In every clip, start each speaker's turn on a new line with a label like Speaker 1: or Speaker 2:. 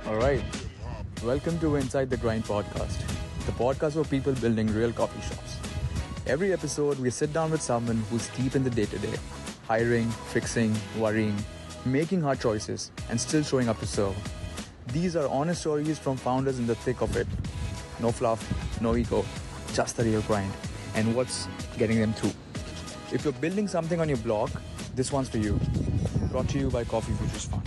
Speaker 1: All right. Welcome to Inside the Grind podcast, the podcast for people building real coffee shops. Every episode, we sit down with someone who's deep in the day to day, hiring, fixing, worrying, making hard choices, and still showing up to serve. These are honest stories from founders in the thick of it. No fluff, no ego, just the real grind and what's getting them through. If you're building something on your blog, this one's for you. Brought to you by Coffee Futures Fund.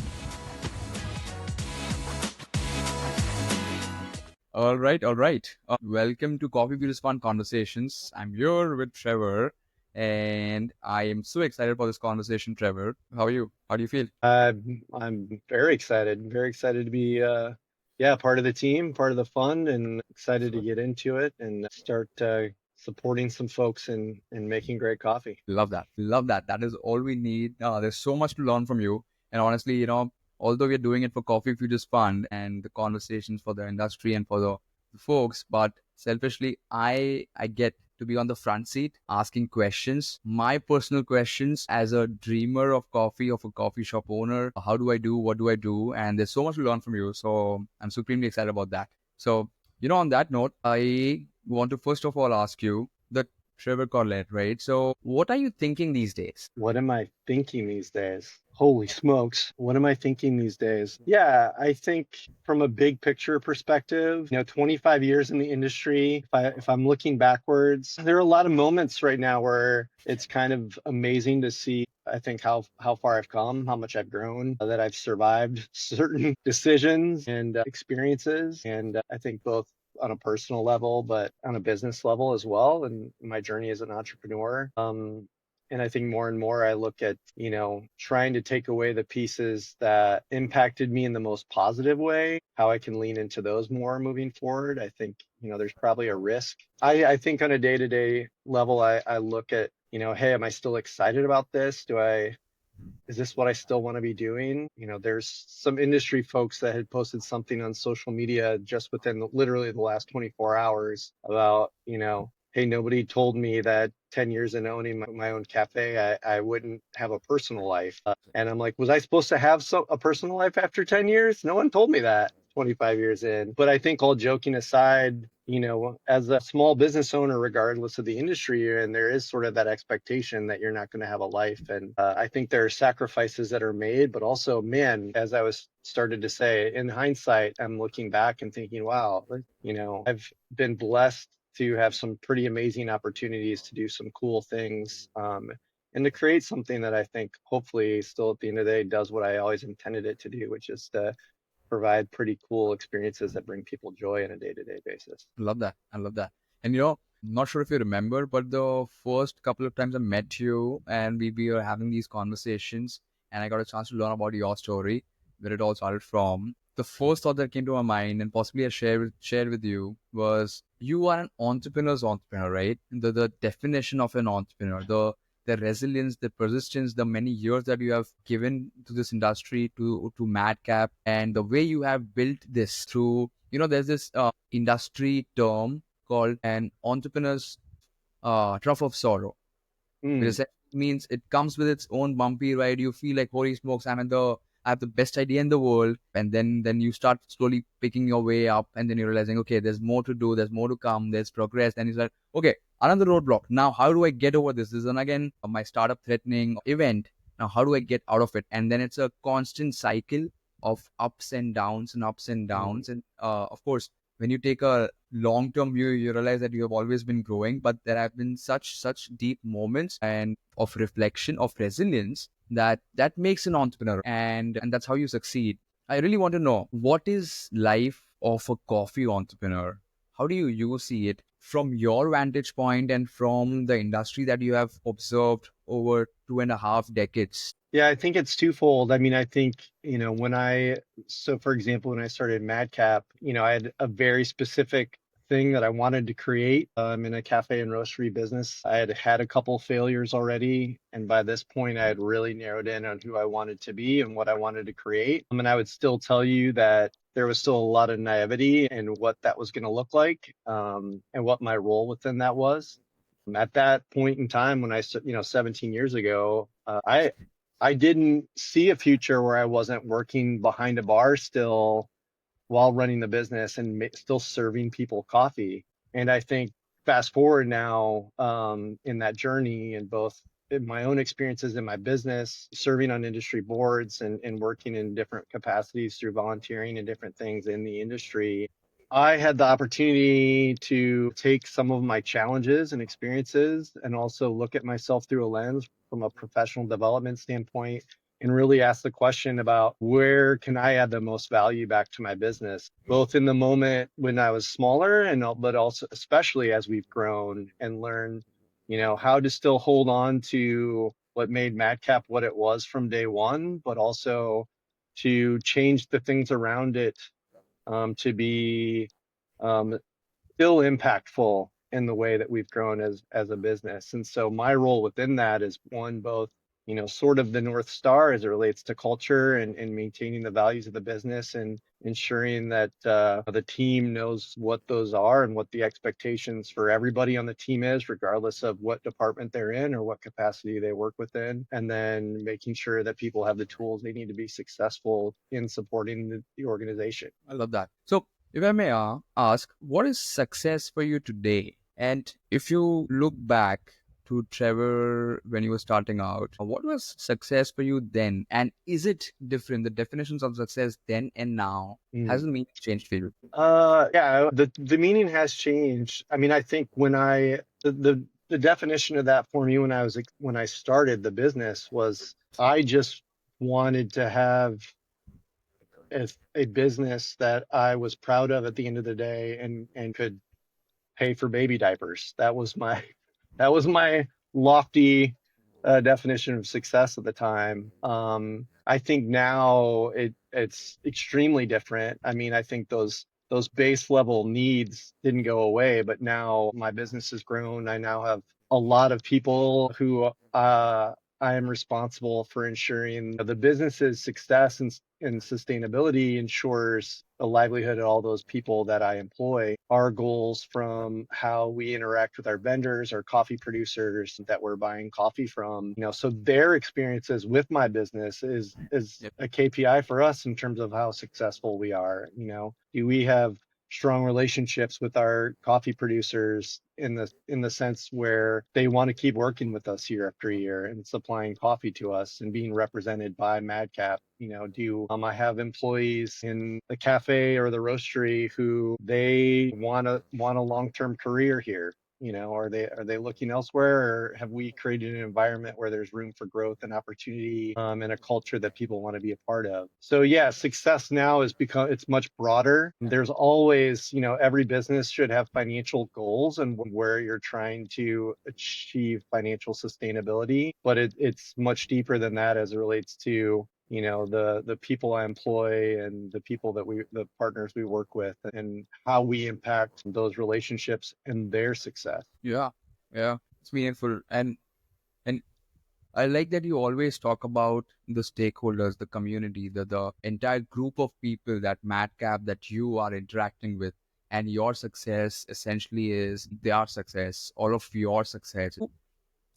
Speaker 1: All right, all right. Welcome to Coffee Futures Fund Conversations. I'm here with Trevor, and I am so excited for this conversation, Trevor. How are you? How do you feel?
Speaker 2: I'm very excited. Very excited to be part of the team, part of the fund, and excited to get into it and start supporting some folks in making great coffee.
Speaker 1: Love that. Love that. That is all we need. There's so much to learn from you. And honestly, although we're doing it for Coffee Futures Fund and the conversations for the industry and for the folks, but selfishly, I get to be on the front seat asking questions, my personal questions as a dreamer of coffee, of a coffee shop owner. How do I do? What do I do? And there's so much to learn from you. So I'm supremely excited about that. So, on that note, I want to first of all ask you the Trevor Corlett, right? So, what are you thinking these days?
Speaker 2: What am I thinking these days? Holy smokes. What am I thinking these days? Yeah, I think from a big picture perspective, 25 years in the industry, if I'm looking backwards, there are a lot of moments right now where it's kind of amazing to see, I think, how far I've come, how much I've grown, that I've survived certain decisions and experiences. And I think both on a personal level, but on a business level as well, and my journey as an entrepreneur. And I think more and more I look at, trying to take away the pieces that impacted me in the most positive way, how I can lean into those more moving forward. I think, there's probably a risk. I think on a day-to-day level, I look at, hey, am I still excited about this? Is this what I still want to be doing? There's some industry folks that had posted something on social media just within literally the last 24 hours about, hey, nobody told me that 10 years in owning my own cafe, I wouldn't have a personal life. And I'm like, was I supposed to have a personal life after 10 years? No one told me that 25 years in. But I think all joking aside, as a small business owner, regardless of the industry you're in, there is sort of that expectation that you're not going to have a life. And I think there are sacrifices that are made, but also, man, as I was started to say, in hindsight, I'm looking back and thinking, wow, I've been blessed to have some pretty amazing opportunities to do some cool things. And to create something that I think hopefully still at the end of the day does what I always intended it to do, which is to provide pretty cool experiences that bring people joy on a day-to-day basis.
Speaker 1: Love that. I love that. And not sure if you remember, but the first couple of times I met you and we were having these conversations and I got a chance to learn about your story, where it all started from. The first thought that came to my mind and possibly I shared with you was you are an entrepreneur's entrepreneur, right? The definition of an entrepreneur, the resilience, the persistence, the many years that you have given to this industry, to Madcap, and the way you have built this through, there's this industry term called an entrepreneur's trough of sorrow. Because it means it comes with its own bumpy ride. You feel like, holy smokes, I have the best idea in the world. And then you start slowly picking your way up. And then you're realizing, okay, there's more to do. There's more to come. There's progress. And you're like, okay, another roadblock. Now, how do I get over this? This is, again, my startup threatening event. Now, how do I get out of it? And then it's a constant cycle of ups and downs and ups and downs. And of course, when you take a long-term view, you realize that you have always been growing, but there have been such deep moments and of reflection, of resilience that makes an entrepreneur, and that's how you succeed. I really want to know, what is life of a coffee entrepreneur? How do you see it from your vantage point and from the industry that you have observed over 2.5 decades?
Speaker 2: Yeah, I think it's twofold. I mean, I think, so for example, when I started Madcap, I had a very specific thing that I wanted to create. I'm in a cafe and roastery business. I had had a couple failures already. And by this point, I had really narrowed in on who I wanted to be and what I wanted to create. And I would still tell you that there was still a lot of naivety in what that was going to look like, and what my role within that was. At that point in time, when 17 years ago, I didn't see a future where I wasn't working behind a bar still, while running the business and still serving people coffee. And I think fast forward now, in that journey, and both in my own experiences in my business, serving on industry boards and working in different capacities through volunteering and different things in the industry, I had the opportunity to take some of my challenges and experiences and also look at myself through a lens from a professional development standpoint and really ask the question about where can I add the most value back to my business, both in the moment when I was smaller and but also especially as we've grown and learned, how to still hold on to what made Madcap what it was from day one, but also to change the things around it, to be um, still impactful in the way that we've grown as a business. And so my role within that is one, both, sort of the North Star as it relates to culture and maintaining the values of the business and ensuring that the team knows what those are and what the expectations for everybody on the team is, regardless of what department they're in or what capacity they work within. And then making sure that people have the tools they need to be successful in supporting the organization.
Speaker 1: I love that. So, if I may ask, what is success for you today? And if you look back to Trevor when you were starting out, what was success for you then? And is it different? The definitions of success then and now
Speaker 2: Mm.
Speaker 1: hasn't meaning changed for you?
Speaker 2: Yeah, the meaning has changed. I mean, I think when the definition of that for me when I started the business was I just wanted to have a business that I was proud of at the end of the day and could pay for baby diapers. That was my lofty definition of success at the time. I think now it's extremely different. I mean, I think those base level needs didn't go away, but now my business has grown. I now have a lot of people who I am responsible for ensuring the business's success and sustainability ensures the livelihood of all those people that I employ. Our goals from how we interact with our vendors, our coffee producers that we're buying coffee from, so their experiences with my business is
Speaker 1: Yep.
Speaker 2: a KPI for us in terms of how successful we are. Do we have strong relationships with our coffee producers in the sense where they want to keep working with us year after year and supplying coffee to us and being represented by Madcap? Do I have employees in the cafe or the roastery who they want a long-term career here? Are they looking elsewhere, or have we created an environment where there's room for growth and opportunity, and a culture that people want to be a part of? So yeah, success now it's much broader. There's always, every business should have financial goals and where you're trying to achieve financial sustainability, but it's much deeper than that as it relates to the people I employ and the partners we work with and how we impact those relationships and their success.
Speaker 1: Yeah, yeah, it's meaningful. And I like that you always talk about the stakeholders, the community, the entire group of people that Madcap that you are interacting with, and your success essentially is their success, all of your success.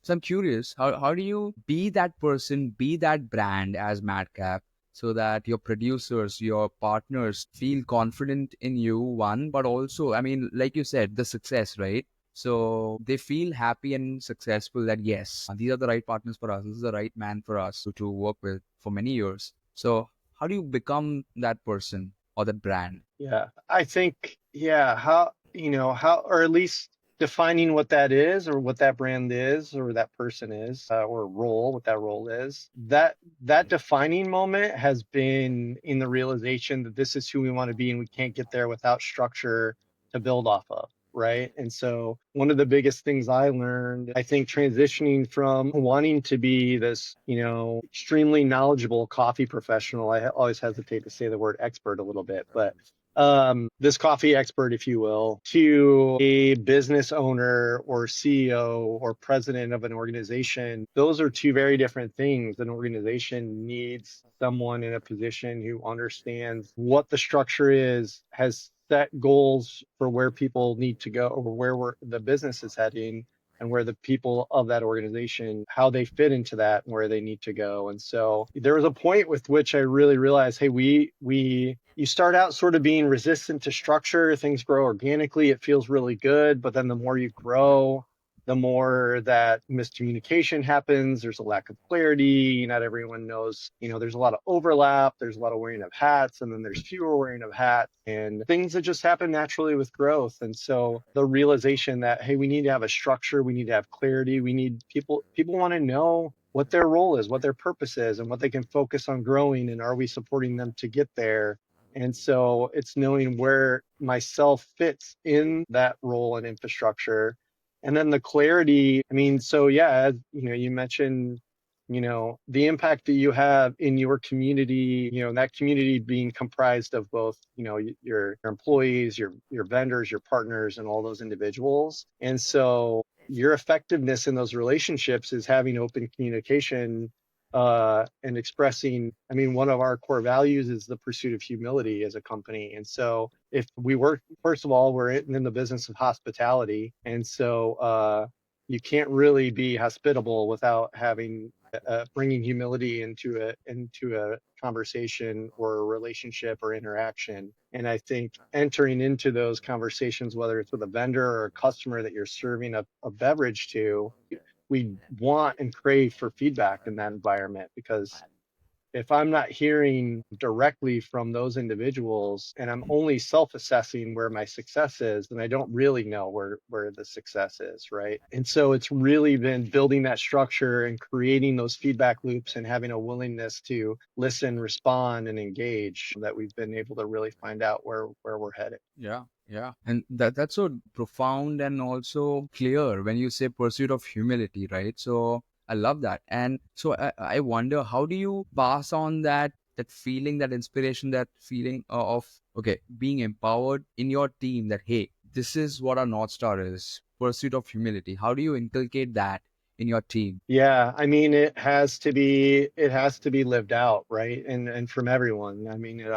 Speaker 1: So I'm curious, how do you be that person, be that brand as Madcap, so that your producers, your partners feel confident in you, one, but also, I mean, like you said, the success, right? So they feel happy and successful that yes, these are the right partners for us. This is the right man for us to work with for many years. So how do you become that person or that brand?
Speaker 2: Yeah, I think, yeah, or at least defining what that is or what that brand is or that person is, or role, what that role is. That defining moment has been in the realization that this is who we want to be and we can't get there without structure to build off of. Right. And so one of the biggest things I learned, I think, transitioning from wanting to be this, extremely knowledgeable coffee professional, always hesitate to say the word expert a little bit, but this coffee expert, if you will, to a business owner or CEO or president of an organization. Those are two very different things. An organization needs someone in a position who understands what the structure is, has set goals for where people need to go or the business is heading, and where the people of that organization, how they fit into that and where they need to go. And so there was a point with which I really realized, hey, you start out sort of being resistant to structure, things grow organically, it feels really good, but then the more you grow, the more that miscommunication happens. There's a lack of clarity. Not everyone knows, there's a lot of overlap. There's a lot of wearing of hats, and then there's fewer wearing of hats, and things that just happen naturally with growth. And so the realization that, hey, we need to have a structure, we need to have clarity. We need people want to know what their role is, what their purpose is, and what they can focus on growing. And are we supporting them to get there? And so it's knowing where myself fits in that role and infrastructure. And then the clarity, I mean, so yeah, you mentioned, the impact that you have in your community, that community being comprised of both, your employees, your vendors, your partners, and all those individuals. And so your effectiveness in those relationships is having open communication and expressing. I mean, one of our core values is the pursuit of humility as a company. And so if we work, first of all, we're in the business of hospitality. And so you can't really be hospitable without having bringing humility into a conversation or a relationship or interaction. And I think entering into those conversations, whether it's with a vendor or a customer that you're serving a beverage to, we want and crave for feedback in that environment, because if I'm not hearing directly from those individuals and I'm only self-assessing where my success is, then I don't really know where the success is, right? And so it's really been building that structure and creating those feedback loops and having a willingness to listen, respond, and engage, that we've been able to really find out where we're headed.
Speaker 1: Yeah, yeah. And that's so profound and also clear when you say pursuit of humility, right? So I love that. And so I wonder, how do you pass on that feeling, that inspiration, that feeling of okay, being empowered in your team, that hey, this is what our North Star is, pursuit of humility. How do you inculcate that in your team?
Speaker 2: Yeah, I mean, it has to be lived out, right? And from everyone. I mean, it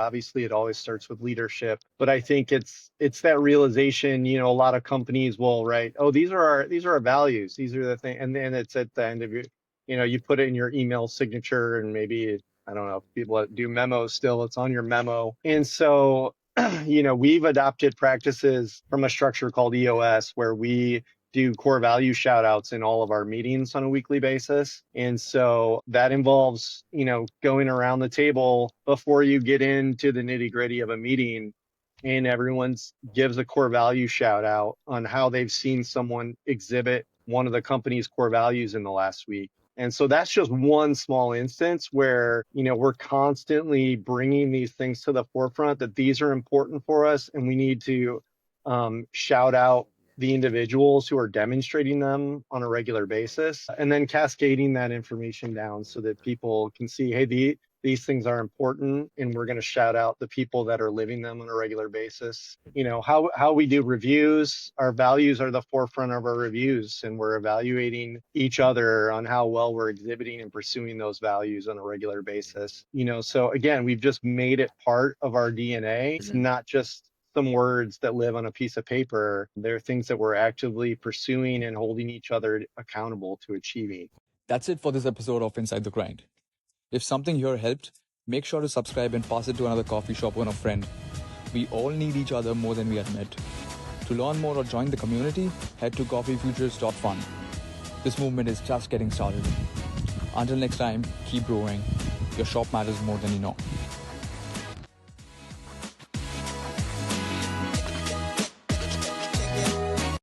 Speaker 2: always starts with leadership, but I think it's that realization, a lot of companies will write, oh, these are our values. These are the things. And then it's at the end of you put it in your email signature, and maybe, I don't know, if people do memos still, it's on your memo. And so, we've adopted practices from a structure called EOS, where we do core value shout outs in all of our meetings on a weekly basis. And so that involves, going around the table before you get into the nitty gritty of a meeting, and everyone gives a core value shout out on how they've seen someone exhibit one of the company's core values in the last week. And so that's just one small instance where, we're constantly bringing these things to the forefront, that these are important for us, and we need to shout out the individuals who are demonstrating them on a regular basis, and then cascading that information down so that people can see, hey, these things are important, and we're going to shout out the people that are living them on a regular basis. How we do reviews, our values are the forefront of our reviews, and we're evaluating each other on how well we're exhibiting and pursuing those values on a regular basis. So again, we've just made it part of our DNA. It's not just some words that live on a piece of paper. They're things that we're actively pursuing and holding each other accountable to achieving.
Speaker 3: That's it for this episode of Inside the Grind. If something here helped, make sure to subscribe and pass it to another coffee shop or a friend. We all need each other more than we admit. To learn more or join the community, head to coffeefutures.fun. This movement is just getting started. Until next time, keep growing. Your shop matters more than you know.